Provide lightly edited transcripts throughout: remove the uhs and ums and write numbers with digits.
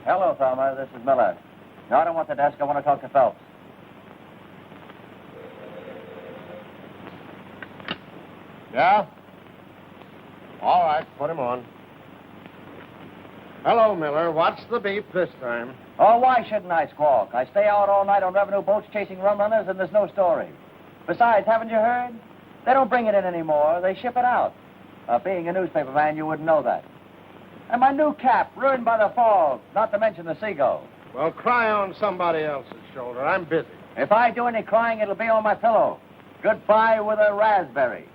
Hello, Thelma. This is Miller. No, I don't want the desk. I want to talk to Phelps. Yeah? All right, put him on. Hello, Miller. What's the beef this time? Oh, why shouldn't I squawk? I stay out all night on revenue boats chasing rum runners, and there's no story. Besides, haven't you heard? They don't bring it in anymore. They ship it out. Being a newspaper man, you wouldn't know that. And my new cap, ruined by the fog, not to mention the seagull. Well, cry on somebody else's shoulder. I'm busy. If I do any crying, it'll be on my pillow. Goodbye with a raspberry.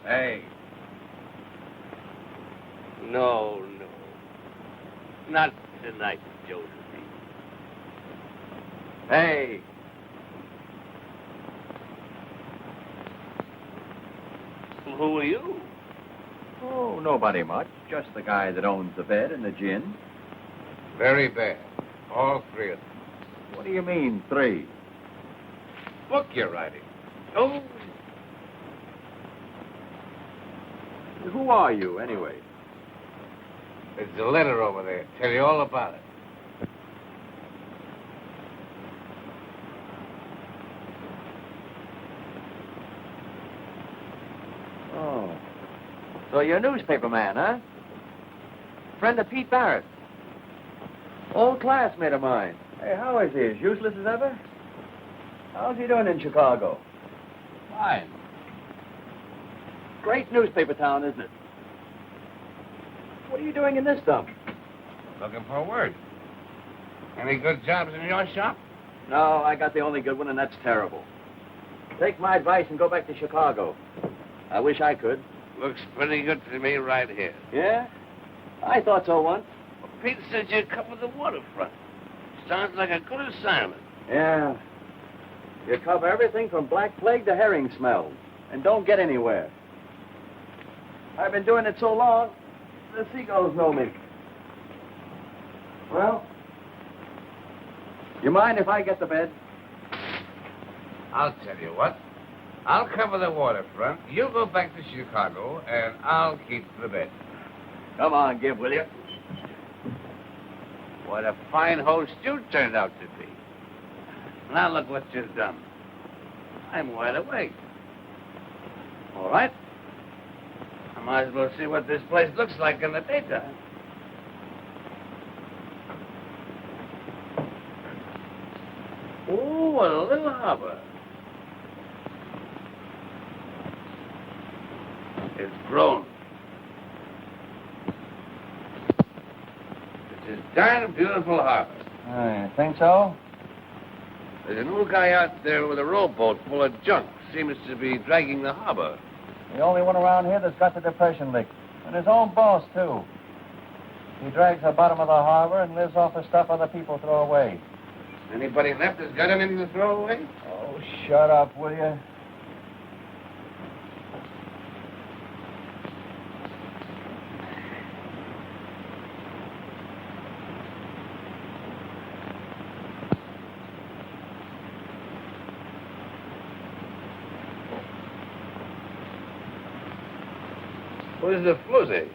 Hey. No. Not tonight, Josephine. Hey. Who are you? Oh, nobody much. Just the guy that owns the bed and the gin. Very bad. All three of them. What do you mean, three? Book you're writing. Oh. Who are you, anyway? There's a letter over there. Tell you all about it. Oh. So you're a newspaper man, huh? Friend of Pete Barrett. Old classmate of mine. Hey, how is he? As useless as ever? How's he doing in Chicago? Fine. Great newspaper town, isn't it? What are you doing in this dump? Looking for a word. Any good jobs in your shop? No, I got the only good one, and that's terrible. Take my advice and go back to Chicago. I wish I could. Looks pretty good to me right here. Yeah? I thought so once. Well, Pete says you cover the waterfront. Sounds like a good assignment. Yeah. You cover everything from black plague to herring smells, and don't get anywhere. I've been doing it so long, the seagulls know me. Well, you mind if I get the bed? I'll tell you what. I'll cover the waterfront. You go back to Chicago, and I'll keep the bed. Come on, Gib, will you? What a fine host you turned out to be. Now look what you've done. I'm wide awake. All right. I might as well see what this place looks like in the daytime. Oh, what a little harbor. It's grown. It's a darn beautiful harbor. I think so. There's an old guy out there with a rowboat full of junk. Seems to be dragging the harbor. The only one around here that's got the depression lick. And his own boss, too. He drags the bottom of the harbor and lives off the stuff other people throw away. Anybody left that's got anything to throw away? Oh, shut up, will you? Where's the floozy?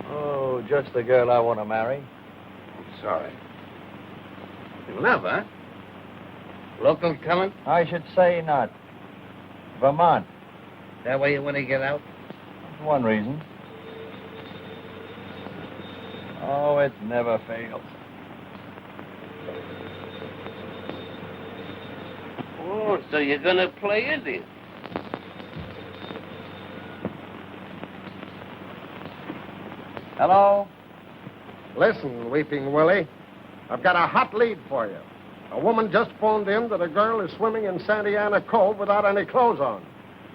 Oh, just the girl I want to marry. I'm sorry. In love, huh? Local talent? I should say not. Vermont. That way you want to get out? That's one reason. Oh, it never fails. Oh, so you're going to play Indian? Hello? Listen, Weeping Willie, I've got a hot lead for you. A woman just phoned in that a girl is swimming in Santa Ana Cove without any clothes on.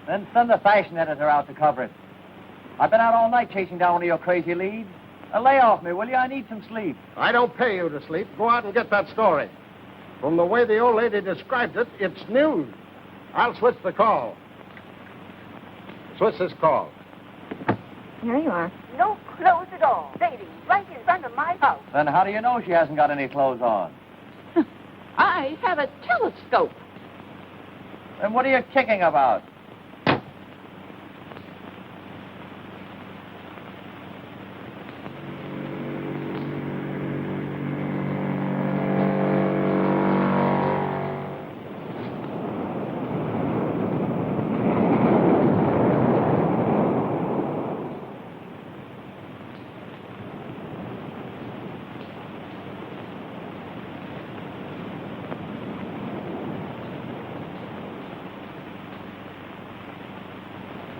Then send the fashion editor out to cover it. I've been out all night chasing down one of your crazy leads. Lay off me, will you? I need some sleep. I don't pay you to sleep. Go out and get that story. From the way the old lady described it, it's news. I'll switch the call. Switch this call. Here you are. No clothes at all. Lady, right in front of my house. Then how do you know she hasn't got any clothes on? I have a telescope. Then what are you kicking about?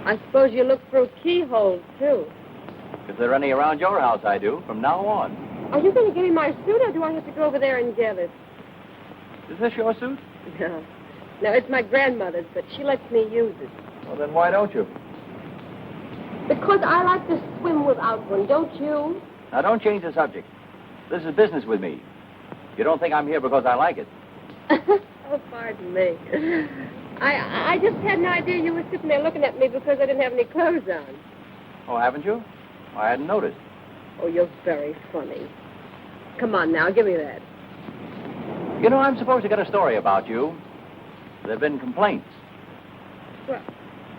I suppose you look through keyholes, too. If there are any around your house, I do, from now on. Are you going to give me my suit, or do I have to go over there and get it? Is this your suit? No. No, it's my grandmother's, but she lets me use it. Well, then why don't you? Because I like to swim without one, don't you? Now, don't change the subject. This is business with me. You don't think I'm here because I like it. Oh, pardon me. I just had an idea you were sitting there looking at me because I didn't have any clothes on. Oh, haven't you? I hadn't noticed. Oh, you're very funny. Come on now, give me that. You know, I'm supposed to get a story about you. There have been complaints. What,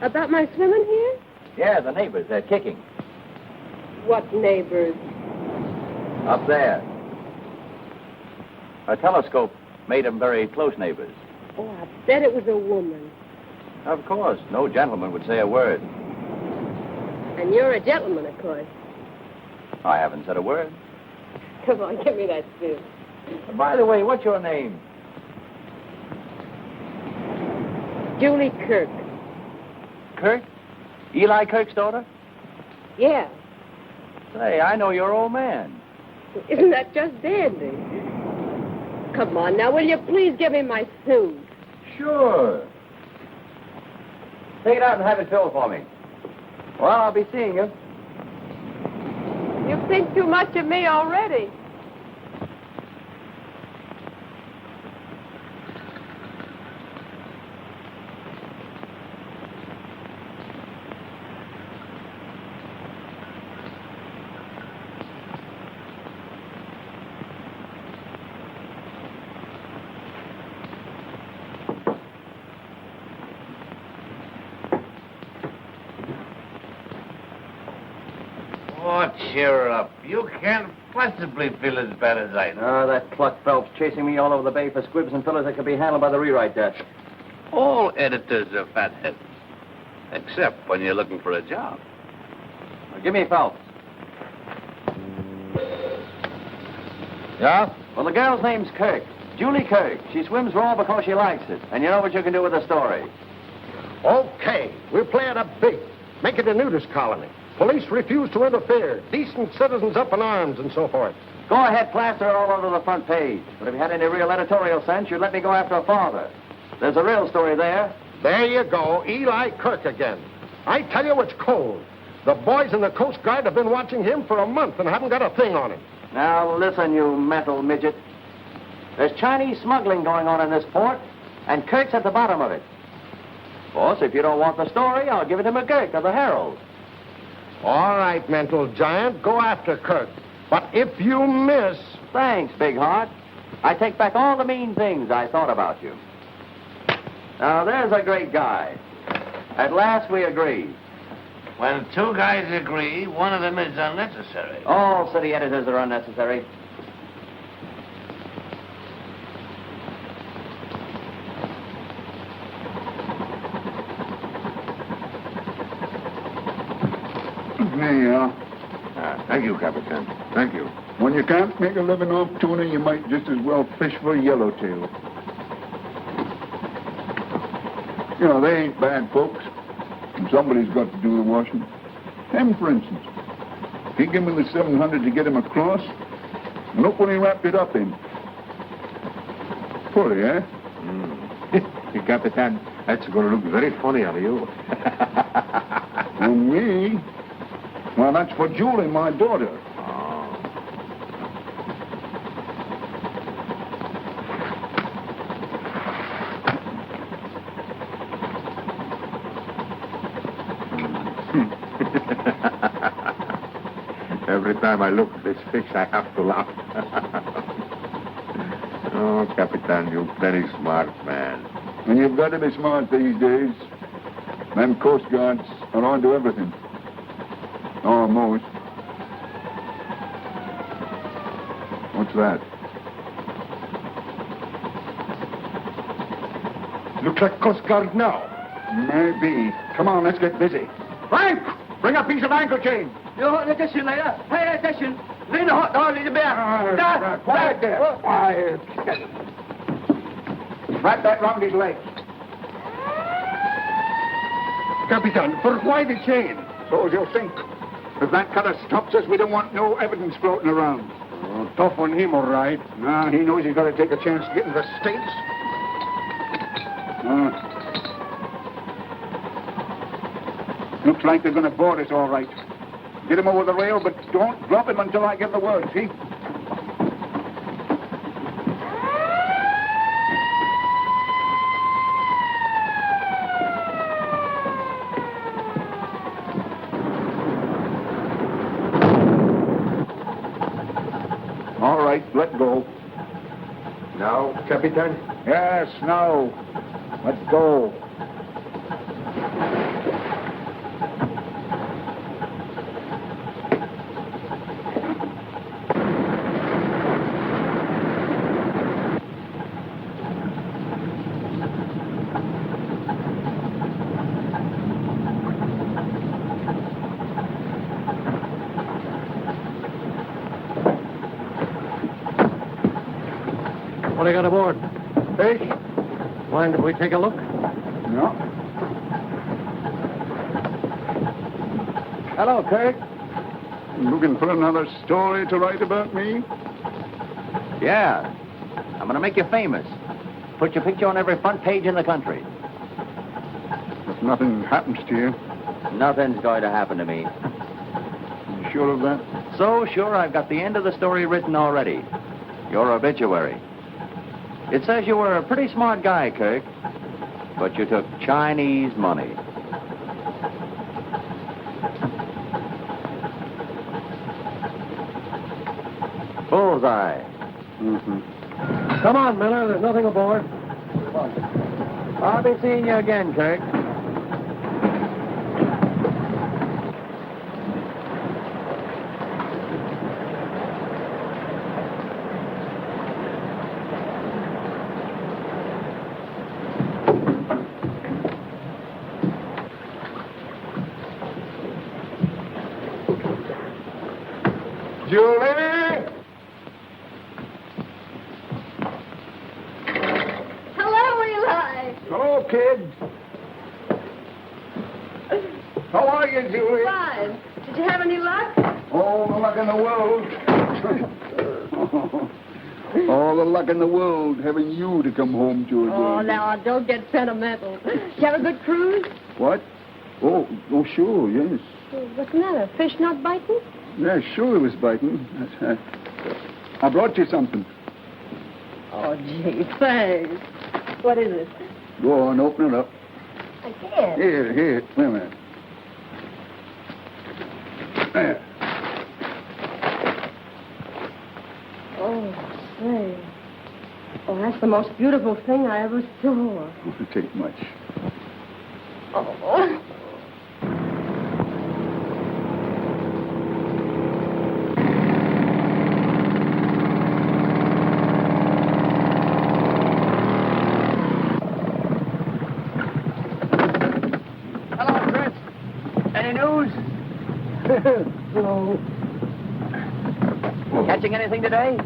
about my swimming here? Yeah, the neighbors, they're kicking. What neighbors? Up there. A telescope made them very close neighbors. Oh, I bet it was a woman. Of course. No gentleman would say a word. And you're a gentleman, of course. I haven't said a word. Come on, give me that suit. And by the way, what's your name? Julie Kirk. Kirk? Eli Kirk's daughter? Yeah. Say, I know your old man. Isn't that just dandy? Come on now, will you please give me my suit? Sure. Take it out and have it filled for me. Well, I'll be seeing you. You think too much of me already. Oh, cheer up. You can't possibly feel as bad as I do. That Cluck Phelps chasing me all over the bay for squibs and fillers that could be handled by the rewrite desk. All editors are fatheads. Except when you're looking for a job. Now, give me Phelps. Yeah? Well, the girl's name's Kirk. Julie Kirk. She swims raw because she likes it. And you know what you can do with the story. Okay. We'll play it up big. Make it a nudist colony. Police refuse to interfere. Decent citizens up in arms and so forth. Go ahead, plaster it all over the front page. But if you had any real editorial sense, you'd let me go after a father. There's a real story there. There you go. Eli Kirk again. I tell you, it's cold. The boys in the Coast Guard have been watching him for a month and haven't got a thing on him. Now, listen, you mental midget. There's Chinese smuggling going on in this port, and Kirk's at the bottom of it. Of course, if you don't want the story, I'll give it to McGurk of the Herald. All right, mental giant, go after Kirk. But if you miss... Thanks, Big Heart. I take back all the mean things I thought about you. Now, there's a great guy. At last we agree. When two guys agree, one of them is unnecessary. All city editors are unnecessary. There you are. Thank you, Captain. Thank you. When you can't make a living off tuna, you might just as well fish for yellowtail. You know, they ain't bad folks. And somebody's got to do the washing. Him, for instance. He gave me the 700 to get him across. And look what he wrapped it up in. Fully, eh? Hey, Capitan, that's going to look very funny on you. For me? Well, that's for Julie, my daughter. time I look at this fish, I have to laugh. Oh, Capitan, you're very smart man. And you've got to be smart these days. Them Coast Guards are on to everything. Almost. What's that? Looks like Coast Guard now. Maybe. Come on, let's get busy. Frank! Bring a piece of ankle chain. Quiet there. Quiet. Wrap that round his legs. Capitan, for why the chain? So as you'll think. If that cutter stops us, we don't want no evidence floating around. Oh, tough on him, all right. Nah, he knows he's got to take a chance to get in the States. Looks like they're going to board us all right. Get him over the rail, but don't drop him until I give the word, see? All right, let go. Now, Capitan? Yes, now. Let's go. What do you got aboard? Fish? Mind if we take a look? No. Hello, Kirk. Looking for another story to write about me? Yeah. I'm going to make you famous. Put your picture on every front page in the country. If nothing happens to you, Nothing's going to happen to me. you sure of that? So sure I've got the end of the story written already. Your obituary. It says you were a pretty smart guy, Kirk, but you took Chinese money. Bullseye. Mm-hmm. Come on, Miller. There's nothing aboard. I'll be seeing you again, Kirk. Julie! Hello, Eli. Hello, kid. How are you, Julie? Fine. Did you have any luck? All the luck in the world. All the luck in the world having you to come home to again. Oh, now, don't get sentimental. Did you have a good cruise? What? Oh, sure, yes. What's the matter? Fish not biting? Yeah, sure it was biting. I brought you something. Oh, gee, thanks. What is it? Go on, open it up. I can't. Here, wait a minute. There. Oh, say. Oh, that's the most beautiful thing I ever saw. Won't take much. Oh. Hello, Chris. Any news? No. Catching anything today?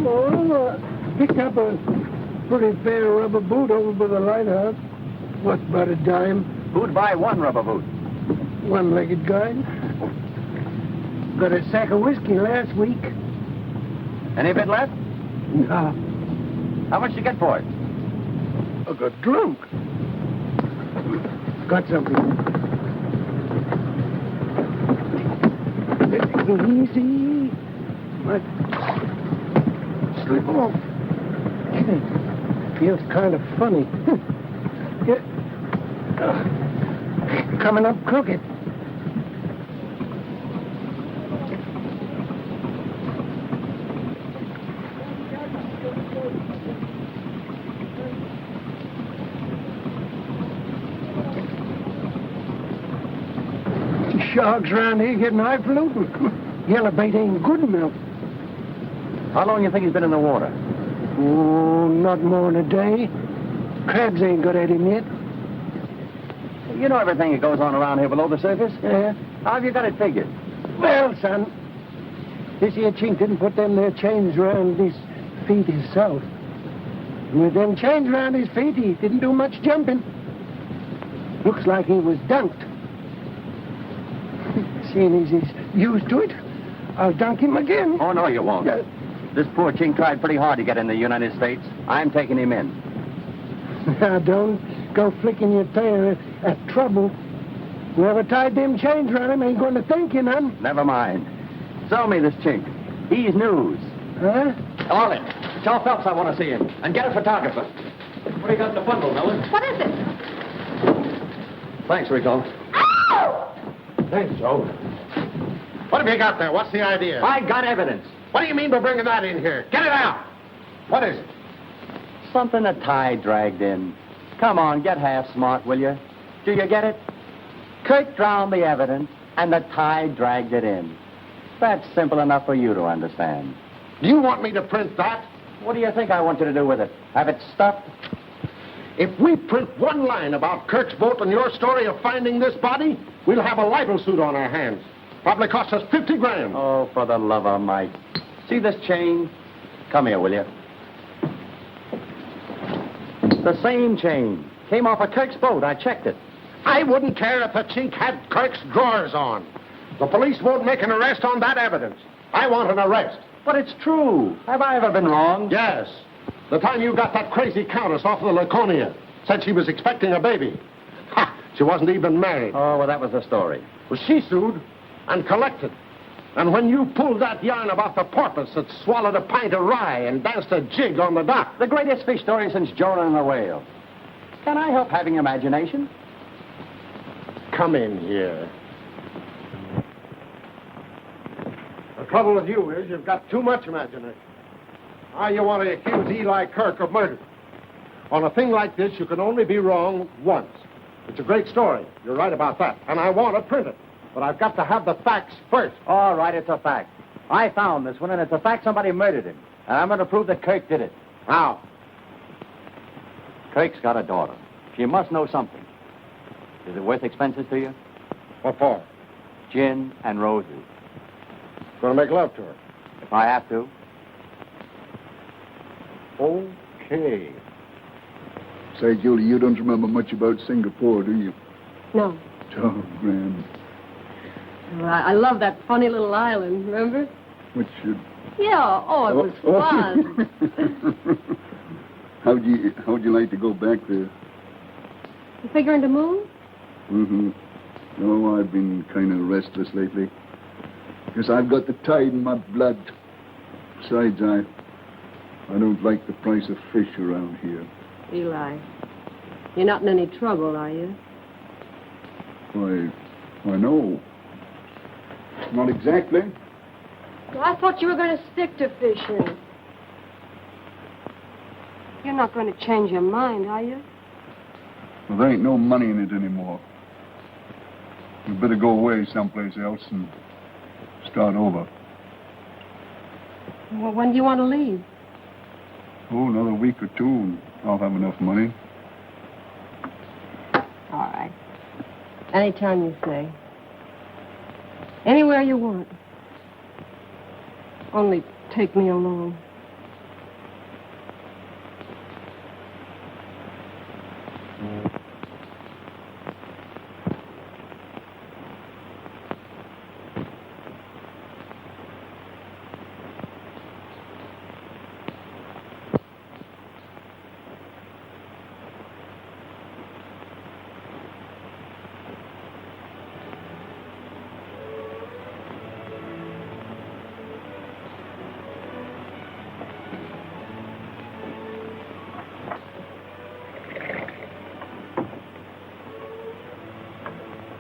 Oh, picked up a pretty fair rubber boot over by the lighthouse. What's about a dime? Who'd buy one rubber boot? One-legged guy. Got a sack of whiskey last week. Any of it left? No. How much did you get for it? I got drunk. Got something. Easy. But slip off. Feels kind of funny. Coming up crooked. sharks around here getting highfalutin. Yellow bait ain't good enough. How long you think he's been in the water? Oh, not more than a day. Crabs ain't got at him yet. You know everything that goes on around here below the surface? Yeah. How have you got it figured? Well, son, this here chink didn't put them there chains around his feet himself. With them chains around his feet, he didn't do much jumping. Looks like he was dunked. Seeing as he's used to it, I'll dunk him again. Oh, no, you won't. This poor chink tried pretty hard to get in the United States. I'm taking him in. Now, don't go flicking your tail at trouble. Whoever tied them chains around him ain't going to thank you none. Never mind. Sell me this chink. He's news. Huh? Ollie, tell Phelps I want to see him. And get a photographer. What do you got in the bundle, Miller? What is it? Thanks, Rico. Thanks, Joe. What have you got there? What's the idea? I got evidence. What do you mean by bringing that in here? Get it out. What is it? Something the tide dragged in. Come on, get half smart, will you? Do you get it? Kirk drowned the evidence, and the tide dragged it in. That's simple enough for you to understand. Do you want me to print that? What do you think I want you to do with it? Have it stuffed? If we print one line about Kirk's boat and your story of finding this body, we'll have a libel suit on our hands. Probably cost us 50 grand. Oh, for the love of Mike. See this chain? Come here, will you? The same chain. Came off of Kirk's boat. I checked it. I wouldn't care if the chink had Kirk's drawers on. The police won't make an arrest on that evidence. I want an arrest. But it's true. Have I ever been wrong? Yes. The time you got that crazy countess off the Laconia. Said she was expecting a baby. Ha! She wasn't even married. Oh, well, that was the story. Well, she sued and collected. And when you pulled that yarn about the porpoise that swallowed a pint of rye and danced a jig on the dock. The greatest fish story since Jonah and the whale. Can I help having imagination? Come in here. The trouble with you is you've got too much imagination. Now you want to accuse Eli Kirk of murder. On a thing like this, you can only be wrong once. It's a great story. You're right about that. And I want to print it. But I've got to have the facts first. All right, it's a fact. I found this one, and it's a fact somebody murdered him. And I'm going to prove that Kirk did it. How? Kirk's got a daughter. She must know something. Is it worth expenses to you? What for? Gin and roses. Going to make love to her. If I have to. Okay. Say, Julie, you don't remember much about Singapore, do you? No. Oh, grand. Well, I love that funny little island, remember? Which should... Yeah, oh, it was fun. How'd you like to go back there? You figuring to move? Mm-hmm. No, I've been kind of restless lately. Guess I've got the tide in my blood. Besides, I don't like the price of fish around here. Eli, you're not in any trouble, are you? Why, no. Not exactly. Well, I thought you were going to stick to fishing. You're not going to change your mind, are you? Well, there ain't no money in it anymore. You better go away someplace else and start over. Well, when do you want to leave? Oh, another week or two, and I'll have enough money. All right. Anytime you say. Anywhere you want. Only take me along.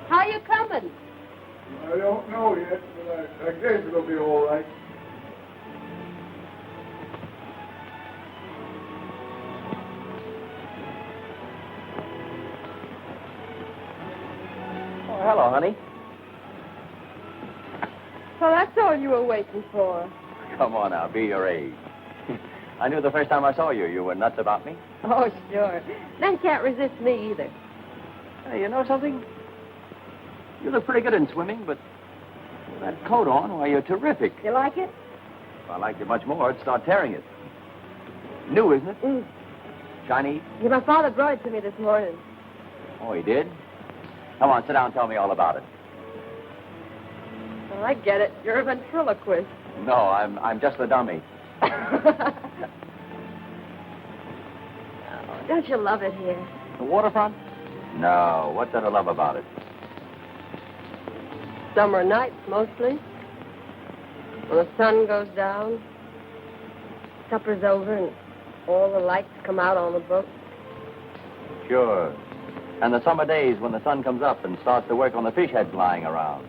How you coming? I don't know yet, but I guess it'll be all right. Oh, hello, honey. That's all you were waiting for. Come on now, be your age. I knew the first time I saw you, you were nuts about me. Oh, sure. Men can't resist me either. Hey, you know something? You look pretty good in swimming, but with that coat on, why, you're terrific. You like it? If I liked it much more, I'd start tearing it. New, isn't it? Mm. Chinese? Yeah, my father brought it to me this morning. Oh, he did? Come on, sit down and tell me all about it. Oh, I get it. You're a ventriloquist. No, I'm just a dummy. Oh, don't you love it here? The waterfront? No, what's there to love about it? Summer nights, mostly. When the sun goes down, supper's over, and all the lights come out on the boat. Sure. And the summer days when the sun comes up and starts to work on the fish heads lying around.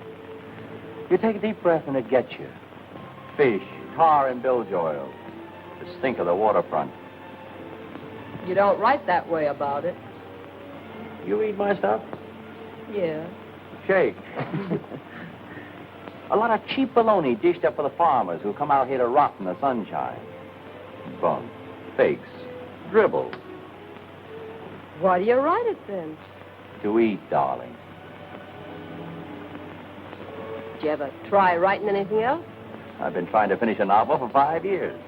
You take a deep breath and it gets you. Fish, tar and bilge oil. The stink of the waterfront. You don't write that way about it. You eat my stuff? Yeah. Shake. A lot of cheap baloney dished up for the farmers who come out here to rot in the sunshine. Bunk, fakes, dribble. Why do you write it then? To eat, darling. Did you ever try writing anything else? I've been trying to finish a novel for 5 years.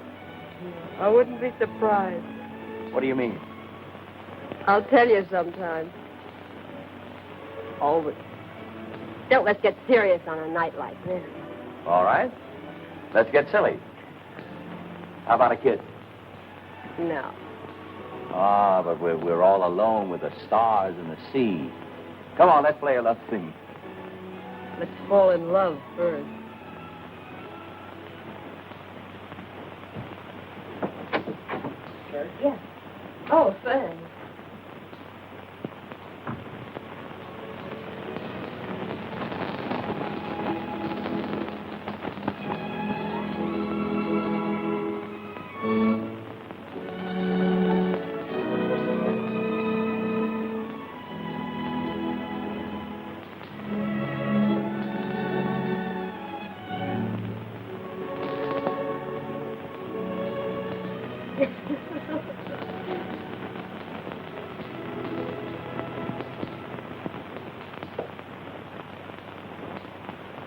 I wouldn't be surprised. What do you mean? I'll tell you sometime. Oh, but don't let's get serious on a night like this. All right. Let's get silly. How about a kiss? No. Ah, but we're all alone with the stars and the sea. Come on, let's play a love scene. Let's fall in love first. Yes. Oh, thanks.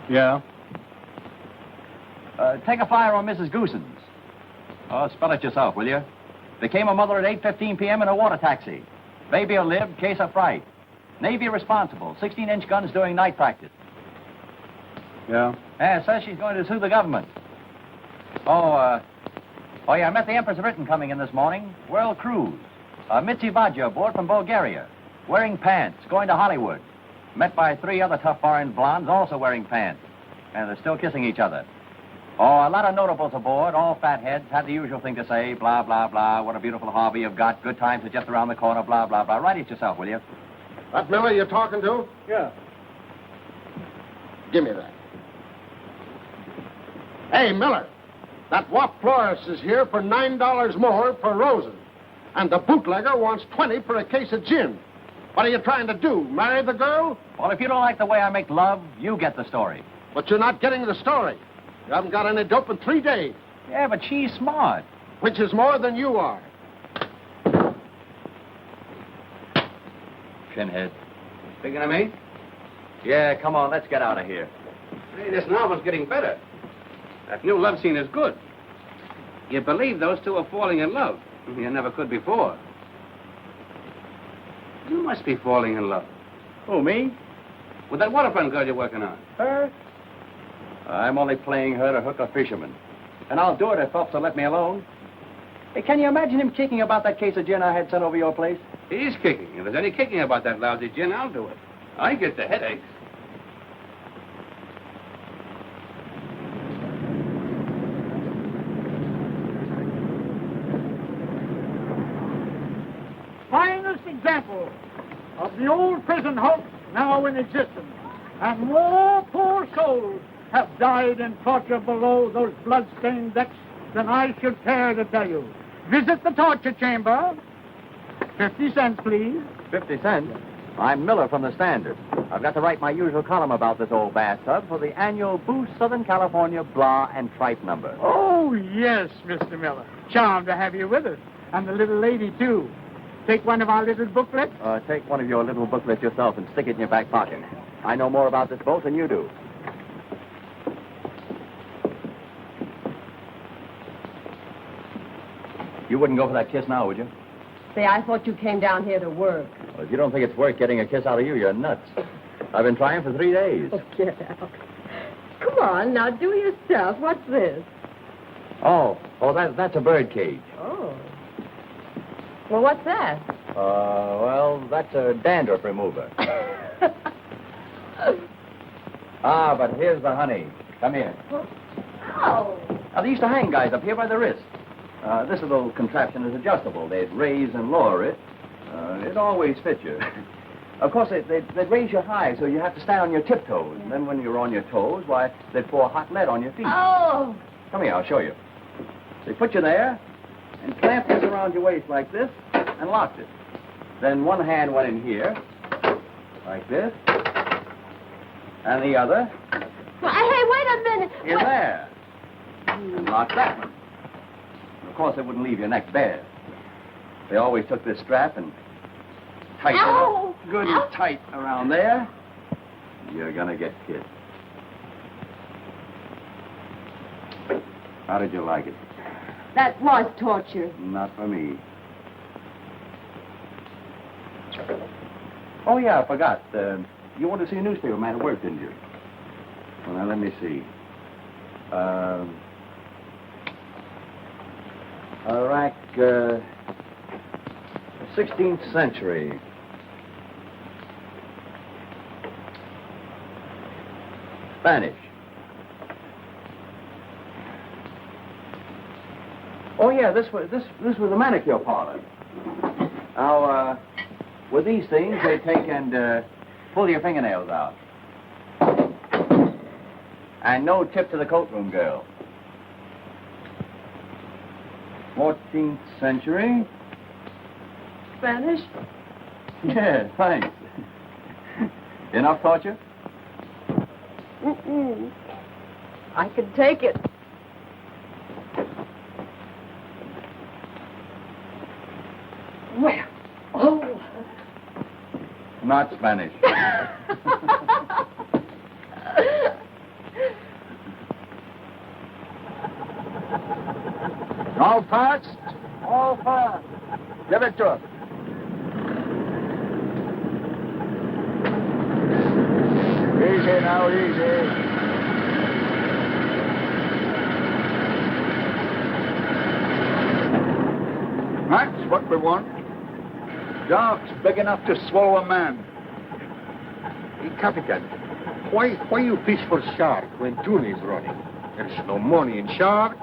Yeah? Take a flyer on Mrs. Goosens. Oh, spell it yourself, will you? Became a mother at 8:15 p.m. in a water taxi. Baby'll live, case of fright. Navy responsible, 16-inch guns doing night practice. Yeah? Yeah, says she's going to sue the government. Oh, yeah, I met the Empress of Britain coming in this morning. World cruise. Mitzi Badger aboard from Bulgaria. Wearing pants, going to Hollywood. Met by 3 other tough foreign blondes also wearing pants. And they're still kissing each other. Oh, a lot of notables aboard, all fatheads, had the usual thing to say, blah, blah, blah, what a beautiful hobby you've got, good times are just around the corner, blah, blah, blah. Write it yourself, will you? That Miller you're talking to? Yeah. Give me that. Hey, Miller, that wop florist is here for $9 more per roses. And the bootlegger wants 20 for a case of gin. What are you trying to do, marry the girl? Well, if you don't like the way I make love, you get the story. But you're not getting the story. You haven't got any dope in 3 days. Yeah, but she's smart. Which is more than you are. Pinhead. Speaking of me? Yeah, come on, let's get out of here. Hey, this novel's getting better. That new love scene is good. You believe those two are falling in love. You never could before. You must be falling in love. Who, me? With that waterfront girl you're working on. Her? I'm only playing her to hook a fisherman. And I'll do it if Phelps will let me alone. Hey, can you imagine him kicking about that case of gin I had sent over your place? He's kicking. If there's any kicking about that lousy gin, I'll do it. I get the headaches. Finest example of the old prison hoax now in existence. And more poor souls have died in torture below those blood-stained decks than I should care to tell you. Visit the torture chamber. 50 cents, please. 50 cents? I'm Miller from the Standard. I've got to write my usual column about this old bathtub for the annual Boost Southern California Blah and Tripe number. Oh, yes, Mr. Miller. Charmed to have you with us. And the little lady, too. Take one of our little booklets. Take one of your little booklets yourself and stick it in your back pocket. I know more about this boat than you do. You wouldn't go for that kiss now, would you? Say, I thought you came down here to work. Well, if you don't think it's worth getting a kiss out of you, you're nuts. I've been trying for 3 days. Oh, get out. Come on, now do yourself. What's this? Oh, that's a bird cage. Oh. Well, what's that? Well, that's a dandruff remover. But here's the honey. Come here. Oh. Now, they used to hang guys up here by the wrist. This little contraption is adjustable. They'd raise and lower it. It always fits you. Of course, they'd raise you high, so you have to stand on your tiptoes. And then when you're on your toes, why, they'd pour hot lead on your feet. Oh. Come here, I'll show you. They put you there and clamped this around your waist like this and locked it. Then one hand went in here, like this, and the other Well, hey, wait a minute. in there. And locked that one. And of course, they wouldn't leave your neck bare. They always took this strap and tightened it up good and tight around there. You're gonna get kissed. How did you like it? That was torture. Not for me. Oh, yeah, I forgot. You wanted to see a newspaper man at work, didn't you? Well, now, let me see. Iraq, 16th century. Spanish. Oh, yeah, this was a manicure parlor. Now, with these things, they take and pull your fingernails out. And no tip to the coatroom girl. 14th century. Spanish? Yeah, thanks. Enough torture? Mm-mm. I could take it. Well, oh. Not Spanish. All parts? All fast. Give it to him. Easy now, easy. That's what we want. Dogs big enough to swallow a man. Hey, Capitan, why you fish for shark when tuna is running? There's no money in shark.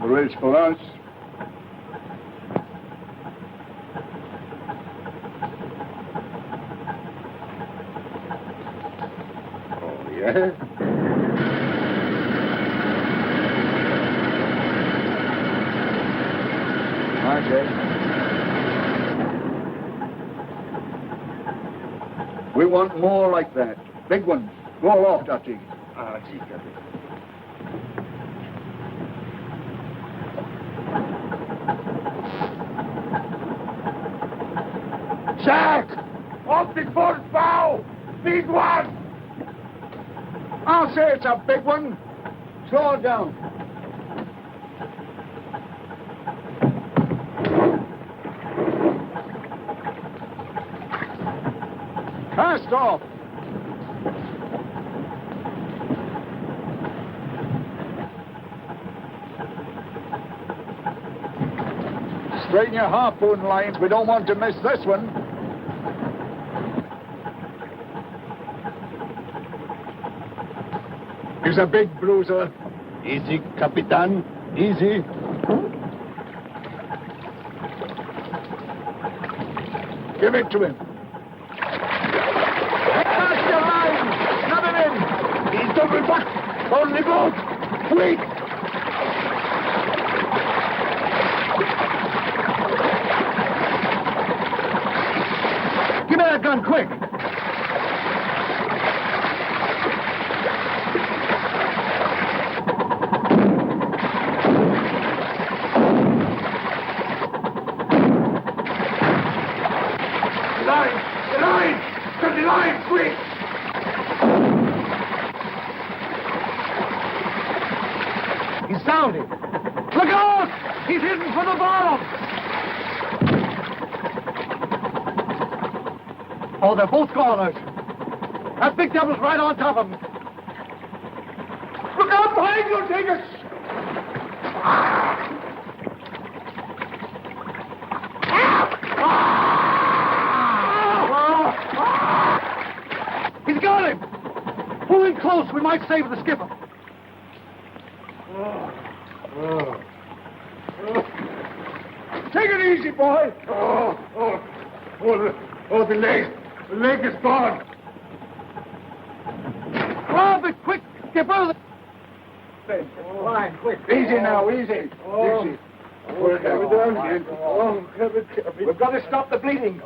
There is for us. Oh, yeah? Okay. We want more like that. Big ones. Roll off, Dutty. Ah, see, Capitan. Shark! Off the boat bow! Big one! I'll say it's a big one. Slow it down. Cast off. Straighten your harpoon lines. We don't want to miss this one. He's a big bruiser. Easy, Capitan. Easy. Give it to him. Cast your line. Snap him in. He's double back. On the boat. Quick. Give on, quick! Cut the line, quick! He's sounding. Look out! He's heading for the bottom! Oh, they're both gone. That big devil's right on top of him. Look out behind you, take us! He's got him! Pull in close, we might save the skipper. Take it easy, boy. The leg. The leg is gone. Grab it quick, skipper. Line, quick. Easy now, easy. Easy. We'll have it down again. We've got to stop the bleeding.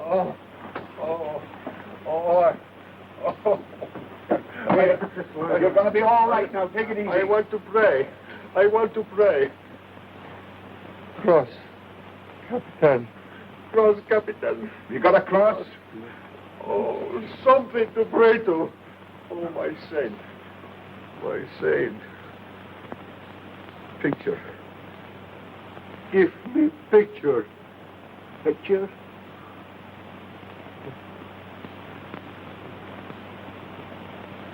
You're going to be all right now. Take it easy. I want to pray. Cross, Capitan. Cross, Capitan. You got a cross? Oh, something to pray to. Oh, my saint. My saint. Picture. Give me picture. Picture?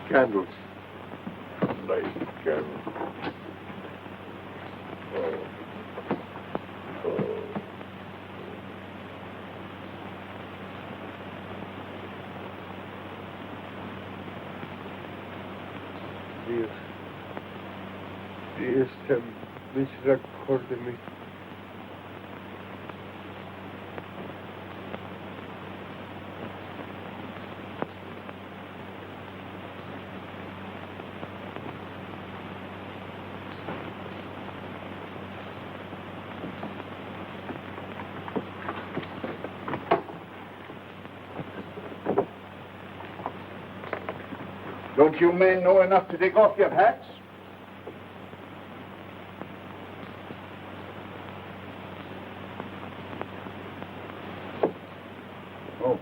Candles. Nice candles. Dios ten misericordia de mí. Don't you men know enough to take off your hats? Oh.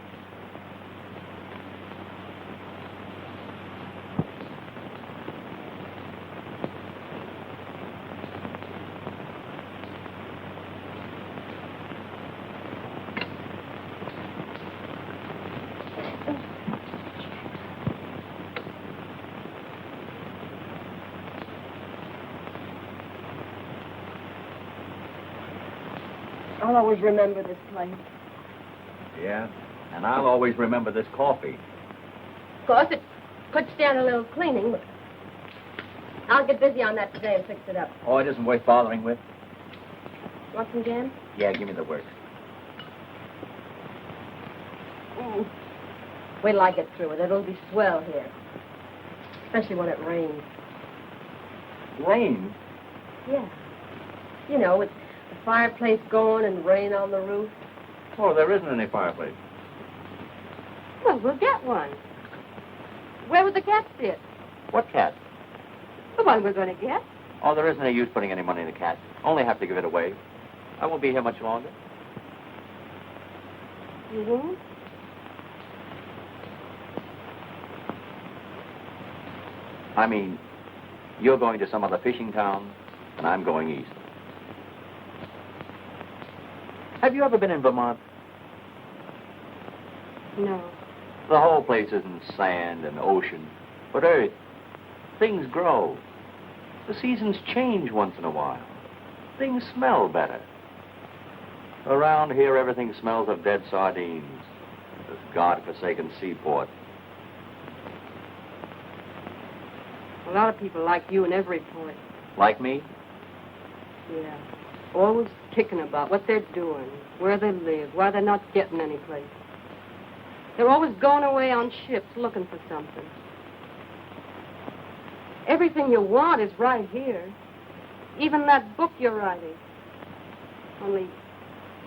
I'll always remember this place. Yeah, and I'll always remember this coffee. Of course, it could stand a little cleaning, but I'll get busy on that today and fix it up. Oh, it isn't worth bothering with. Want some jam? Yeah, give me the works. Wait till I get through it. It'll be swell here. Especially when it rains. Rain? Yeah. You know, with the fireplace going and rain on the roof. Oh, there isn't any fireplace. Well, we'll get one. Where would the cat sit? What cat? The one we're going to get. Oh, there isn't any use putting any money in the cat. Only have to give it away. I won't be here much longer. You won't? I mean, you're going to some other fishing town, and I'm going east. Have you ever been in Vermont? No. The whole place isn't sand and ocean, but earth. Things grow. The seasons change once in a while. Things smell better. Around here, everything smells of dead sardines. This God-forsaken seaport. A lot of people like you in every port. Like me? Yeah. Always kicking about what they're doing, where they live, why they're not getting any place. They're always going away on ships looking for something. Everything you want is right here. Even that book you're writing. Only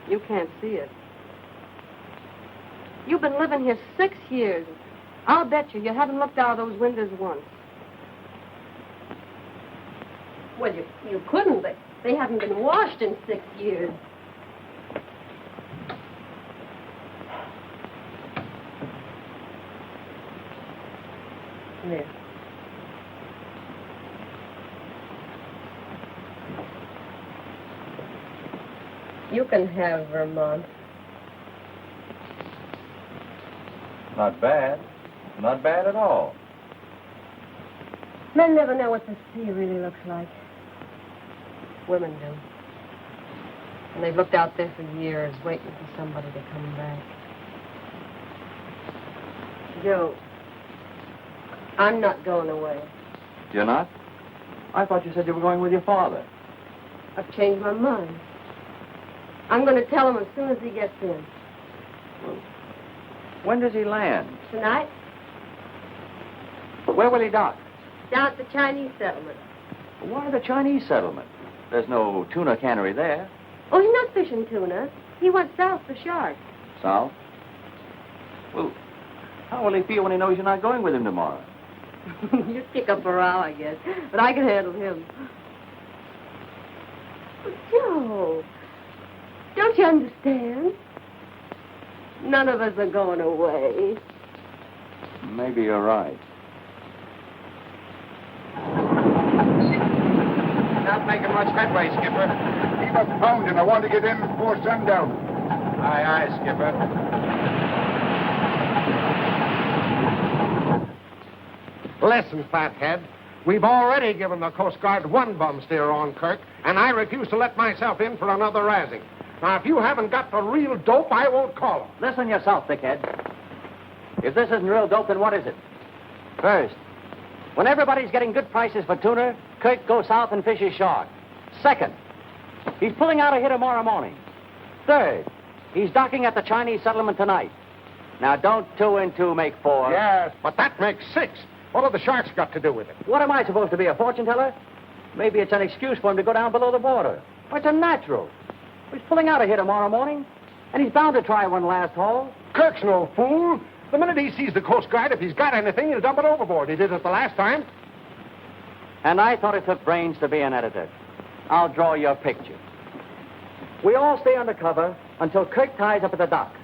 you can't see it. You've been living here 6 years. I'll bet you haven't looked out of those windows once. Well, you couldn't. They haven't been washed in 6 years. There. You can have Vermont. Not bad. Not bad at all. Men never know what the sea really looks like. Women do. And they've looked out there for years, waiting for somebody to come back. Joe, I'm not going away. You're not? I thought you said you were going with your father. I've changed my mind. I'm going to tell him as soon as he gets in. When does he land? Tonight, Where will he dock? down at the Chinese settlement. Why the Chinese settlement? There's no tuna cannery there. Oh, he's not fishing tuna. He went south for sharks. South? Well, how will he feel when he knows you're not going with him tomorrow? You kick up a row, I guess. But I can handle him. Joe, don't you understand? None of us are going away. Maybe you're right. Not making much headway, Skipper. Keep up pounding. I want to get in before sundown. Aye, aye, Skipper. Listen, fathead. We've already given the Coast Guard one bum steer on Kirk, and I refuse to let myself in for another razzing. Now, if you haven't got the real dope, I won't call him. Listen yourself, thickhead. If this isn't real dope, then what is it? First, when everybody's getting good prices for tuna, Kirk goes south and fishes shark. Second, he's pulling out of here tomorrow morning. Third, he's docking at the Chinese settlement tonight. Now, don't 2 and 2 make 4. Yes, but that makes 6. What have the sharks got to do with it? What am I supposed to be, a fortune teller? Maybe it's an excuse for him to go down below the border. Well, it's a natural. He's pulling out of here tomorrow morning, and he's bound to try one last haul. Kirk's no fool. The minute he sees the Coast Guard, if he's got anything, he'll dump it overboard. He did it the last time. And I thought it took brains to be an editor. I'll draw your picture. We all stay under cover until Kirk ties up at the dock.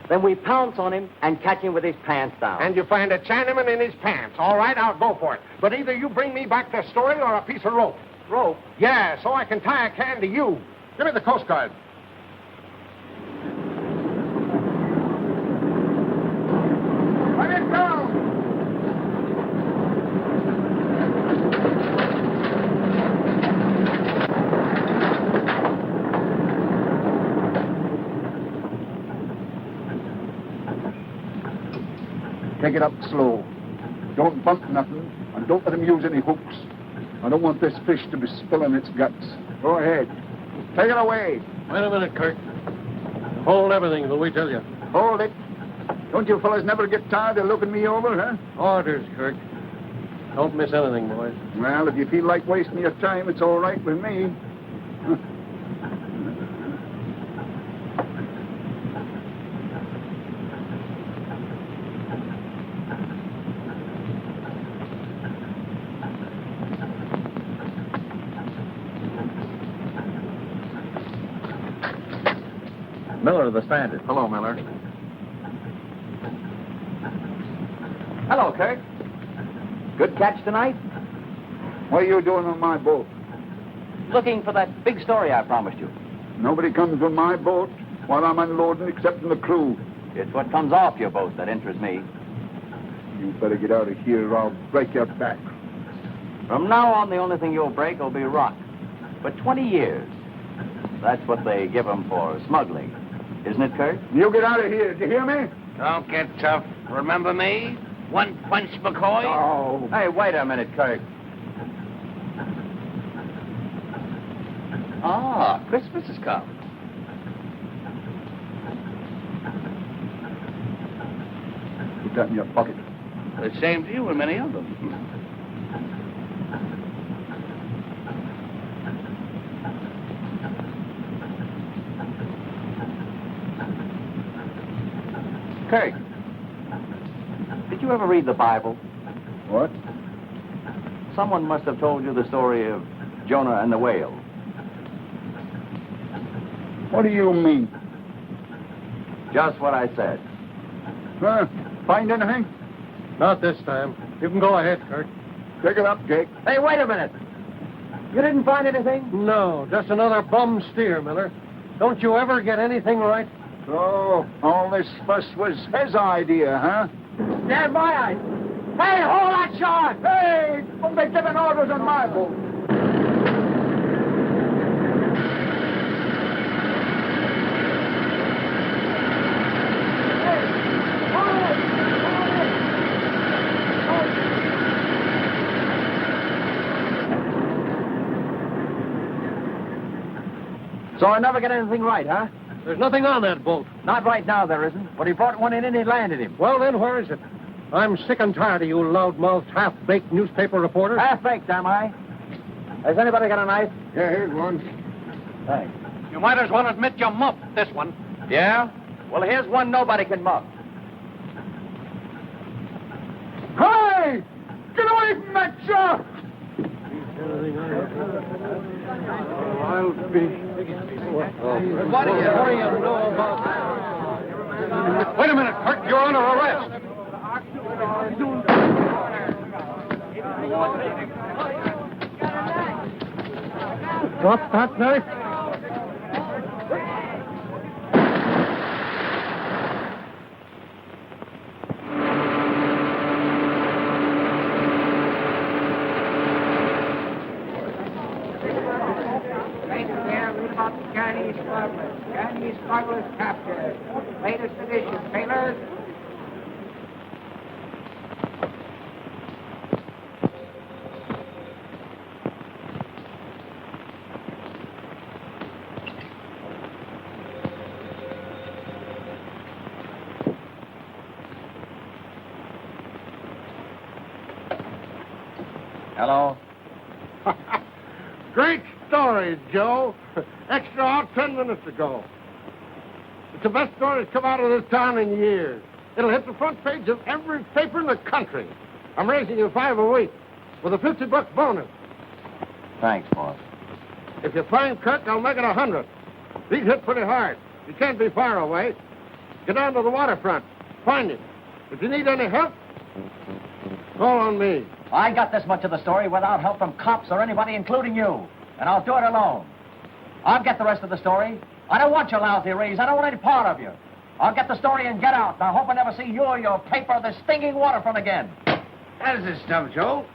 Then we pounce on him and catch him with his pants down. And you find a Chinaman in his pants. All right, I'll go for it. But either you bring me back the story or a piece of rope. Rope? Yeah, so I can tie a can to you. Give me the Coast Guard. Let it down! Take it up slow. Don't bump nothing, and don't let him use any hooks. I don't want this fish to be spilling its guts. Go ahead. Take it away. Wait a minute, Kirk. Hold everything till we tell you. Hold it. Don't you fellas never get tired of looking me over, huh? Orders, Kirk. Don't miss anything, boys. Well, if you feel like wasting your time, it's all right with me. Miller of the Stranded. Hello, Miller. Hello, Kirk. Good catch tonight? What are you doing on my boat? Looking for that big story I promised you. Nobody comes on my boat while I'm unloading except the crew. It's what comes off your boat that interests me. You better get out of here or I'll break your back. From now on, the only thing you'll break will be rock. For 20 years. That's what they give 'em for smuggling. Isn't it, Kirk? You get out of here. Do you hear me? Don't get tough. Remember me? One punch McCoy? Oh. Hey, wait a minute, Kirk. Ah, Christmas has come. Put that in your pocket. The same to you and many of them. Kirk, did you ever read the Bible? What? Someone must have told you the story of Jonah and the whale. What do you mean? Just what I said. Huh? Find anything? Not this time. You can go ahead, Kirk. Pick it up, Jake. Hey, wait a minute. You didn't find anything? No, just another bum steer, Miller. Don't you ever get anything right? So, all this fuss was his idea, huh? Stand my eyes. Hey, hold that shot! Hey, don't be giving orders on my boat. So I never get anything right, huh? There's nothing on that boat. Not right now, there isn't. But he brought one in and he landed him. Well, then, where is it? I'm sick and tired of you loudmouthed, half-baked newspaper reporters. Half-baked, am I? Has anybody got a knife? Yeah, here's one. Thanks. You might as well admit you muffed this one. Yeah? Well, here's one nobody can muff. Hey! Get away from that shop! I'll be... What do you know about that? Wait a minute, Kirk. You're under arrest. Drop that knife. Chinese smugglers captured. Latest edition, sailors. Hello? Great story, Joe. Extra out 10 minutes ago. It's the best story that's come out of this town in years. It'll hit the front page of every paper in the country. I'm raising you $5 a week with a $50 bonus. Thanks, boss. If you find Kirk, I'll make it 100. He's hit pretty hard. He can't be far away. Get down to the waterfront. Find him. If you need any help, call on me. I got this much of the story without help from cops or anybody, including you. And I'll do it alone. I'll get the rest of the story. I don't want your lousy raise. I don't want any part of you. I'll get the story and get out. And I hope I never see you or your paper or the stinking waterfront again. That's the stuff, Joe.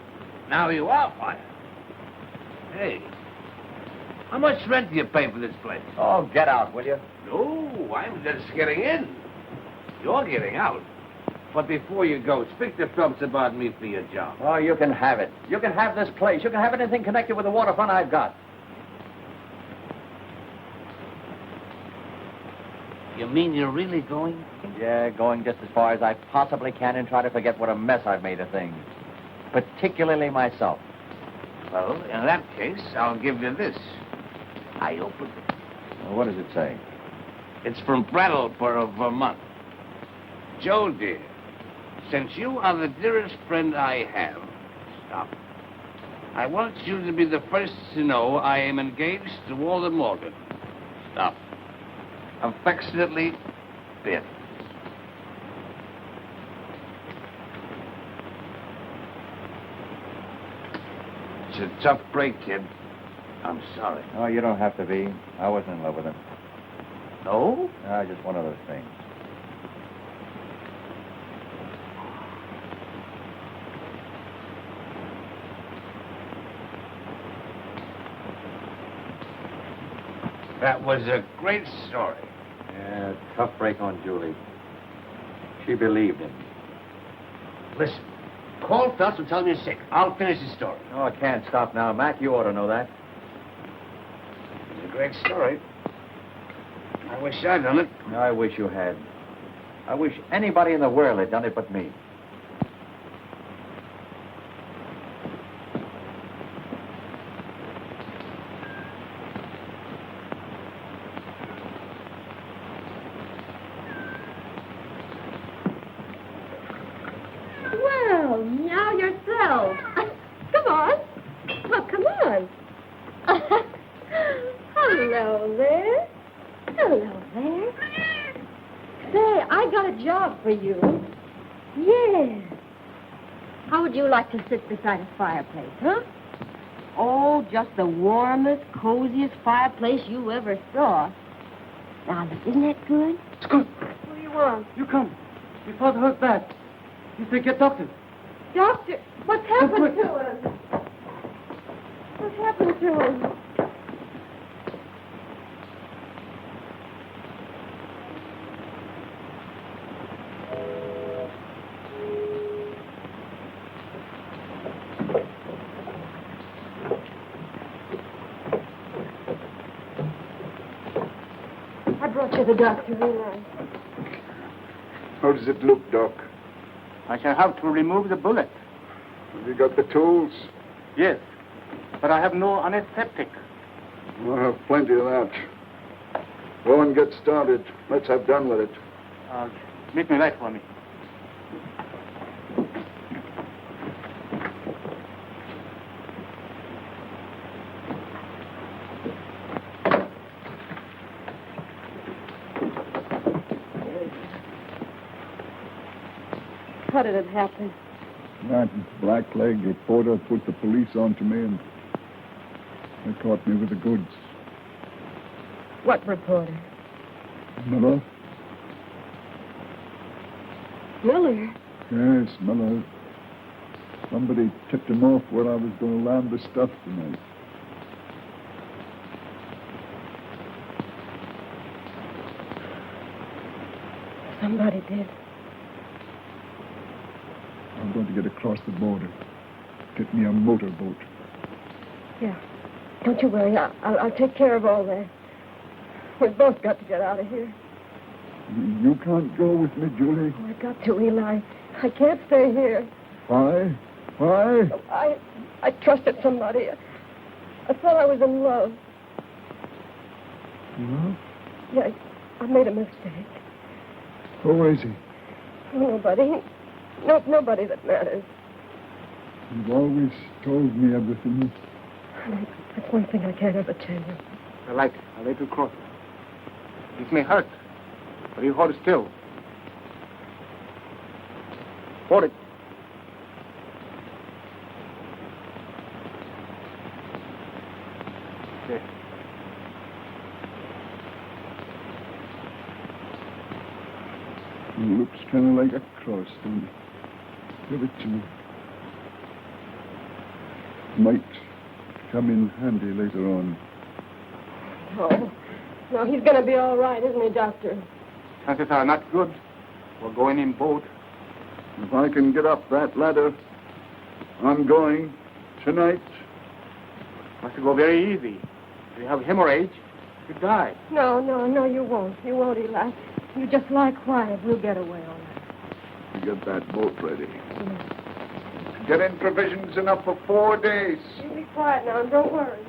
Now you are fired. Hey, how much rent do you pay for this place? Oh, get out, will you? No, I'm just getting in. You're getting out. But before you go, speak to Phelps about me for your job. Oh, you can have it. You can have this place. You can have anything connected with the waterfront I've got. You mean you're really going? Yeah, going just as far as I possibly can and try to forget what a mess I've made of things. Particularly myself. Well, in that case, I'll give you this. I opened it. Well, what does it say? It's from Brattleboro, Vermont. Joe, dear, since you are the dearest friend I have, stop. I want you to be the first to know I am engaged to Walter Morgan. Stop. Affectionately, Biff. It's a tough break, kid. I'm sorry. Oh, you don't have to be. I wasn't in love with him. No? Just one of those things. That was a great story. Yeah, tough break on Julie. She believed him. Listen, call Phelps and tell him you're sick. I'll finish the story. Oh, I can't stop now. Mac, you ought to know that. It's a great story. I wish I'd done it. I wish you had. I wish anybody in the world had done it but me. Hello there. Hello there. Say, I got a job for you. Yes. How would you like to sit beside a fireplace, huh? Oh, just the warmest, coziest fireplace you ever saw. Now, look, isn't that good? It's good. What do you want? You come. Your father hurt bad. You say get doctor. Doctor, what's happened to him? What's happened to him? I brought you the doctor, Eli. How does it look, Doc? I shall have to remove the bullet. Have you got the tools? Yes. But I have no anesthetic. I'll have plenty of that. Go and get started. Let's have done with it. Make me light for me. How did it happen? That blackleg reporter put the police onto me, and they caught me with the goods. What reporter? Miller? Miller. Yes, Miller. Somebody tipped him off where I was going to land the stuff tonight. Somebody did. I'm going to get across the border. Get me a motorboat. Yeah. Don't you worry. I'll take care of all that. We've both got to get out of here. You can't go with me, Julie. Oh, I got to, Eli. I can't stay here. Why? Why? I trusted somebody. I thought I was in love. Love? Yeah, I made a mistake. Who is he? Nobody. Nobody that matters. You've always told me everything. That's one thing I can't ever change. I like it. I let you cross. This may hurt, but you hold still. Hold it. There. It looks kind of like a cross, don't it? Give it to me. Might come in handy later on. No, he's going to be all right, isn't he, Doctor? Chances are not good. We're going in boat. If I can get up that ladder, I'm going tonight. Must go very easy. If you have hemorrhage, you die. No, you won't. You won't, Eli. You just lie quiet. We'll get away all right. You get that boat ready. Get in provisions enough for 4 days. You be quiet now, and don't worry.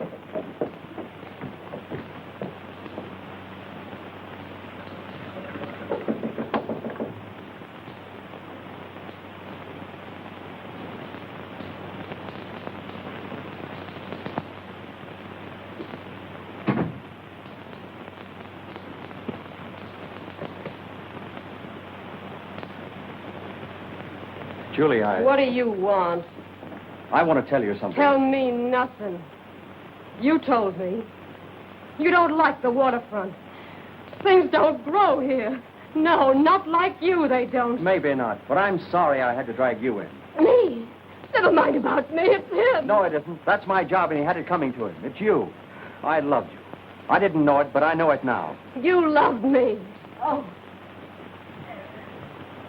Julie, What do you want? I want to tell you something. Tell me nothing. You told me. You don't like the waterfront. Things don't grow here. No, not like you, they don't. Maybe not, but I'm sorry I had to drag you in. Me? Never mind about me. It's him. No, it isn't. That's my job, and he had it coming to him. It's you. I loved you. I didn't know it, but I know it now. You loved me. Oh.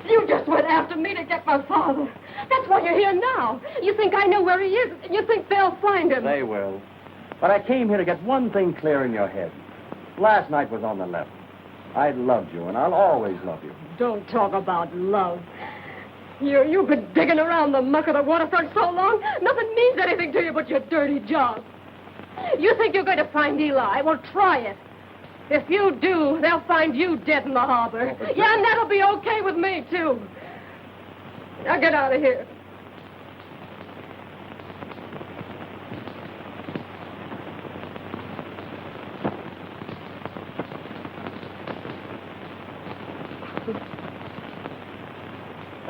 You just went after me to get my father. That's why you're here now. You think I know where he is, and you think they'll find him. They will. But I came here to get one thing clear in your head. Last night was on the level. I loved you, and I'll always love you. Don't talk about love. You've been digging around the muck of the waterfront so long, nothing means anything to you but your dirty job. You think you're going to find Eli? Well, try it. If you do, they'll find you dead in the harbor. Oh, yeah, and that'll be okay with me, too. Now get out of here.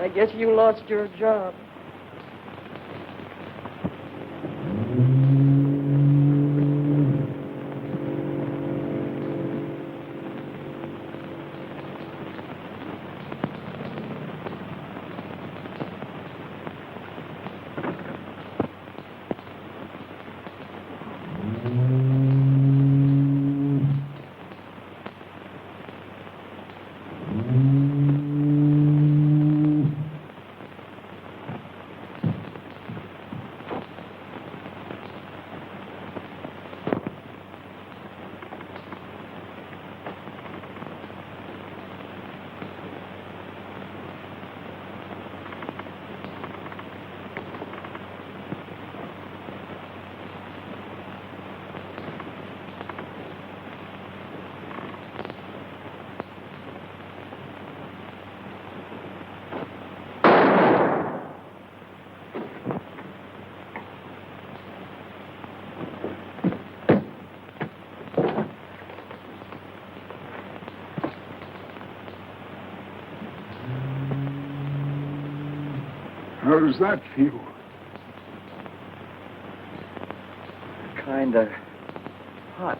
I guess you lost your job. How does that feel? Kinda hot.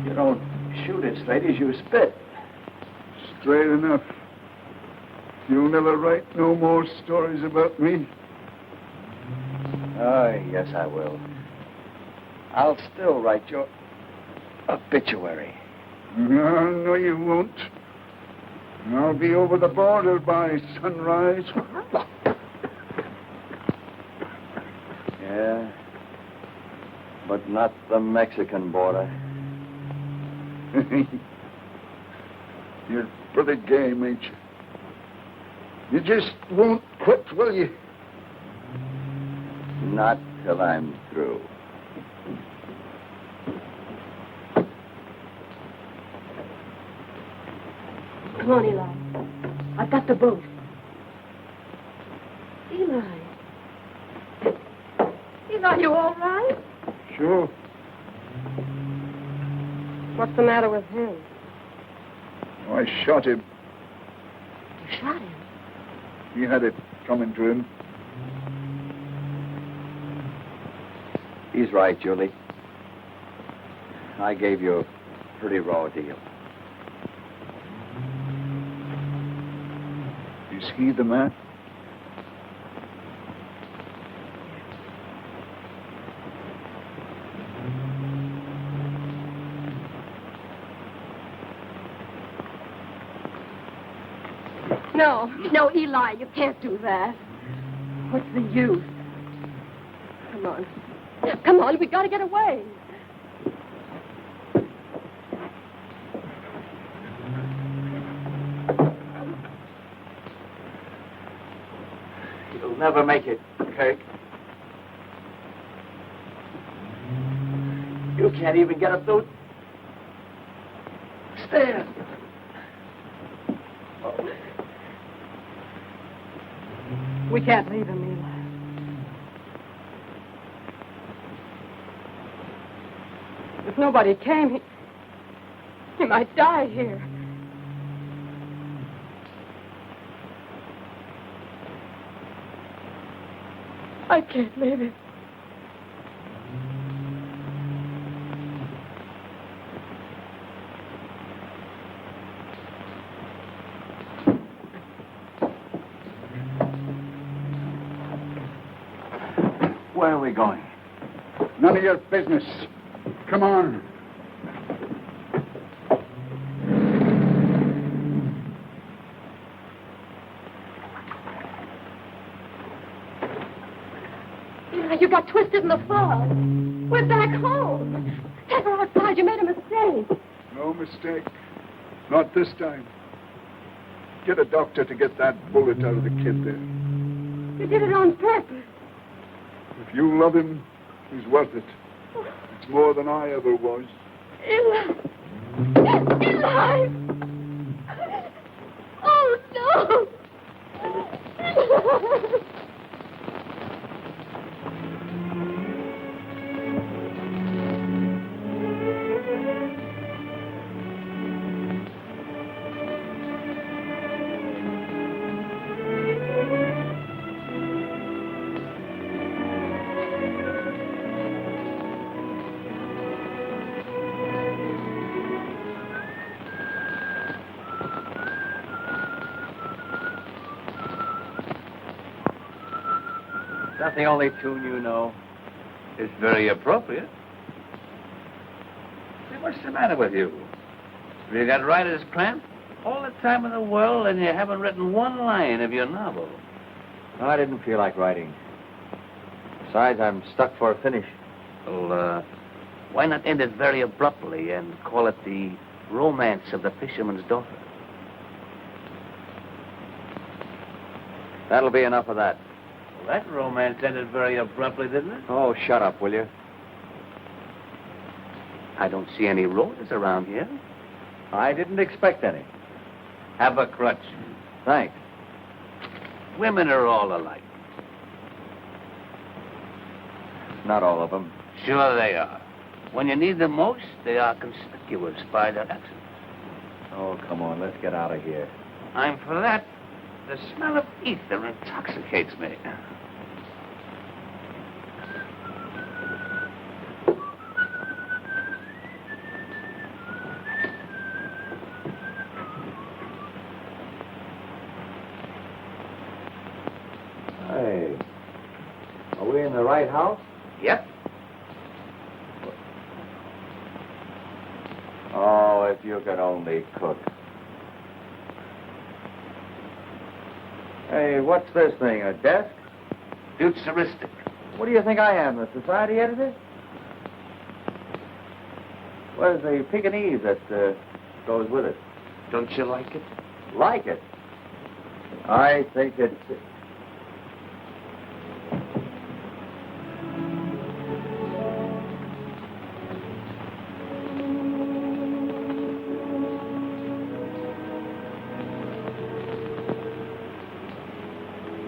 You don't shoot it straight as you spit. Straight enough. You'll never write no more stories about me? Oh, yes, I will. I'll still write your obituary. No, you won't. I'll be over the border by sunrise. Yeah, but not the Mexican border. You're pretty game, ain't you? You just won't quit, will you? Not till I'm through. Come on, Eli. I've got the boat. Eli. Eli, you all right? Sure. What's the matter with him? I shot him. You shot him? He had it coming to him. He's right, Julie. I gave you a pretty raw deal. Is he the man? No, Eli, you can't do that. What's the use? Come on, we gotta get away. You'll never make it, Kirk. You can't even get up those stairs. We can't leave him, Eli. If nobody came, he might die here. I can't leave him. Where are we going? None of your business. Come on. Eli, you got twisted in the fog. We're back home. Take her outside. You made a mistake. No mistake. Not this time. Get a doctor to get that bullet out of the kid there. You did it on purpose. If you love him, he's worth it. It's more than I ever was. Eli! Eli! Oh, no! that the only tune you know? It's very appropriate. Say, what's the matter with you? Have you got writer's cramp? All the time in the world, and you haven't written one line of your novel. No, I didn't feel like writing. Besides, I'm stuck for a finish. Well, why not end it very abruptly and call it The Romance of the Fisherman's Daughter? That'll be enough of that. Well, that romance ended very abruptly, didn't it? Oh, shut up, will you? I don't see any roses around here. I didn't expect any. Have a crutch. Thanks. Women are all alike. Not all of them. Sure they are. When you need them most, they are conspicuous by their absence. Oh, come on, let's get out of here. I'm for that. The smell of ether intoxicates me. Hey, are we in the right house? Yep. Oh, if you could only cook. Hey, what's this thing, a desk? Futuristic. What do you think I am, the society editor? Where's the Pekingese that goes with it? Don't you like it? Like it? I think it's...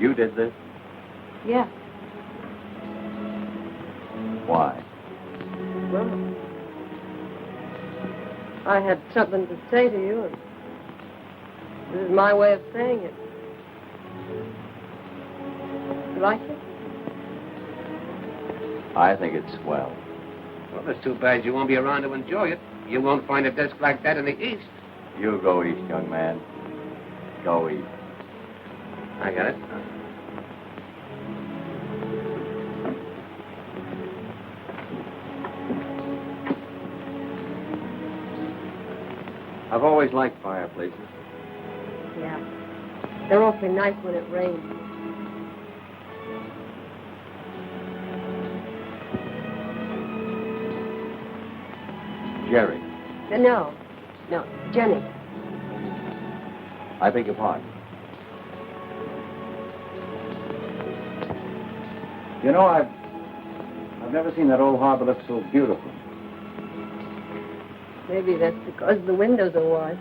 You did this? Yeah. Why? Well, I had something to say to you, and this is my way of saying it. You like it? I think it's swell. Well, it's too bad you won't be around to enjoy it. You won't find a desk like that in the East. You go east, young man. Go east. I got it. I've always liked fireplaces. Yeah. They're awfully nice when it rains. Jerry, No, Jenny. I beg your pardon. You know, I've never seen that old harbor look so beautiful. Maybe that's because the windows are wide.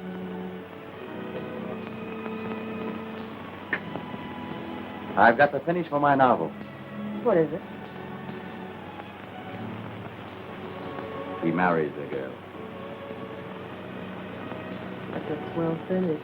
I've got the finish for my novel. What is it? He marries the girl. That's a swell finish.